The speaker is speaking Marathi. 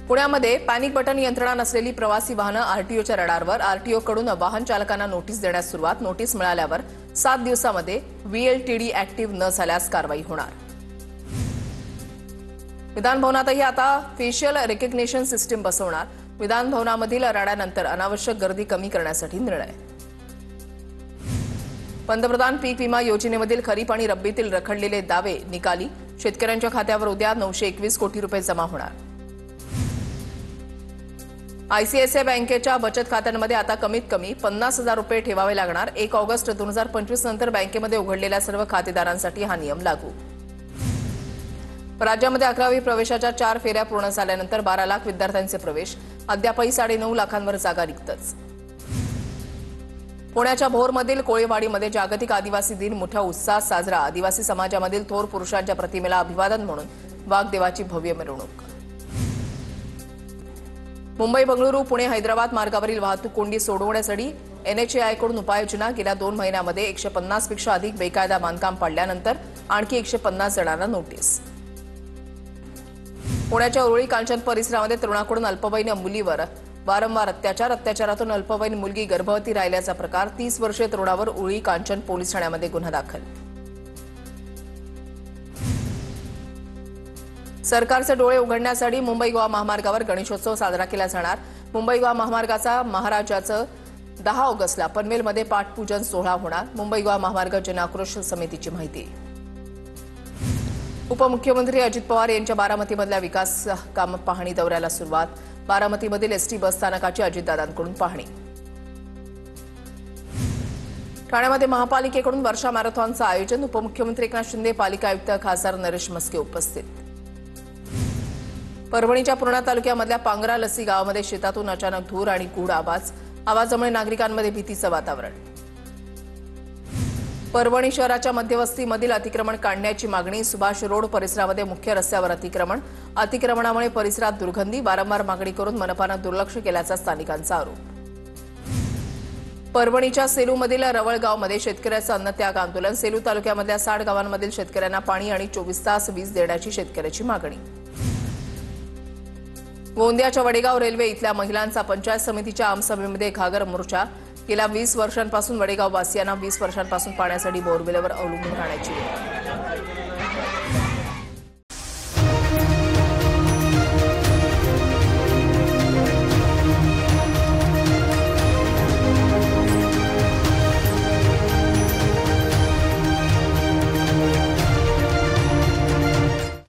पुण्यामध्ये पॅनिक बटन यंत्रणा नसलेली प्रवासी वाहनं आरटीओच्या रडारवर. आरटीओकडून वाहन चालकांना नोटीस देण्यास सुरुवात. नोटीस मिळाल्यावर 7 दिवसांमध्ये व्हीएलटीडी ऍक्टिव्ह न झाल्यास कारवाई होणार. विधान भवनातही आता फेशियल रेकग्निशन सिस्टीम बसवणार. विधान भवनामधील राड्यानंतर अनावश्यक गर्दी कमी करण्यासाठी निर्णय. पंतप्रधान पीक विमा योजनेमधील खरीप आणि रब्बीतील रखडलेले दावे निकाली. शेतकऱ्यांच्या खात्यावर उद्या 921 कोटी रुपये जमा होणार. आयसीआयसीआय बँकेच्या बचत खात्यांमध्ये आता कमीत कमी 50,000 रुपये ठेवावे लागणार. 1 ऑगस्ट 2025 नंतर बँकेमध्ये उघडलेल्या सर्व खातेदारांसाठी हा नियम लागू. राज्यामध्ये 11वी प्रवेशाच्या 4 फेऱ्या पूर्ण झाल्यानंतर 12 लाख विद्यार्थ्यांचे प्रवेश. अद्यापही 9.5 लाखांवर जागा रिक्तच. पुण्याच्या भोरमधील कोळीवाडीमध्ये जागतिक आदिवासी दिन मोठ्या उत्साहात साजरा. आदिवासी समाजामधील थोर पुरुषांच्या प्रतिमेला अभिवादन म्हणून वाघदेवाची भव्य मिरवणूक. मुंबई बंगळुरू पुणे हैदराबाद मार्गावरील वाहतूक कोंडी सोडवण्यासाठी एनएचएआयकडून उपाययोजना. गेल्या 2 महिन्यांमध्ये 150 पेक्षा अधिक बेकायदा बांधकाम पाडल्यानंतर आणखी 150 जणांना नोटीस. पुण्याच्या उरुळी कांचन परिसरामध्ये तरुणाकडून अल्पवयीन मुलीवर वारंवार अत्याचारातून अल्पवयीन मुलगी गर्भवती राहिल्याचा प्रकार. 30 वर्षीय तरुणावर उरुळी कांचन पोलीस ठाण्यामध्ये गुन्हा दाखल. सरकारचे डोळे उघडण्यासाठी मुंबई गोवा महामार्गावर गणेशोत्सव साजरा केला जाणार. मुंबई गोवा महामार्गाचा महाराजाचं 10 ऑगस्टला पनवेलमध्ये पाटपूजन सोहळा होणार. मुंबई गोवा महामार्ग जनआक्रोश समितीची माहिती. उपमुख्यमंत्री अजित पवार यांच्या बारामतीमधल्या विकास काम पाहणी दौऱ्याला सुरुवात. बारामतीमधील एसटी बस स्थानकाची अजितदादांकडून पाहणी. ठाण्यामध्ये महापालिकेकडून वर्षा मॅरेथॉनचं आयोजन. उपमुख्यमंत्री एकनाथ शिंदे, पालिका आयुक्त खासदार नरेश म्हस्के उपस्थित. परभणीच्या पूर्णा तालुक्यामधल्या पांगरा लसी गावामध्ये शेतातून अचानक धूर आणि गूढ आवाजामुळे नागरिकांमध्ये भीतीचं वातावरण. परभणी शहराच्या मध्यवस्तीमधील अतिक्रमण काढण्याची मागणी. सुभाष रोड परिसरामध्ये मुख्य रस्त्यावर अतिक्रमणामुळे परिसरात दुर्गंधी. वारंवार मागणी करून मनपानं दुर्लक्ष केल्याचा स्थानिकांचा आरोप. परभणीच्या सेलूमधील रवळगावमध्ये शेतकऱ्याचं अन्नत्याग आंदोलन. सेलू तालुक्यामधल्या 60 गावांमधील शेतकऱ्यांना पाणी आणि 24 तास वीज देण्याची शेतकऱ्याची मागणी. गोंदियाच्या वडेगाव रेल्वे इथल्या महिलांचा पंचायत समितीच्या आमसभेमध्ये घागर मोर्चा. गेल्या 20 वर्षांपासून वडेगाव वासियांना 20 वर्षांपासून पाण्यासाठी बोरवेलवर अवलंबून राहण्याची वेळ.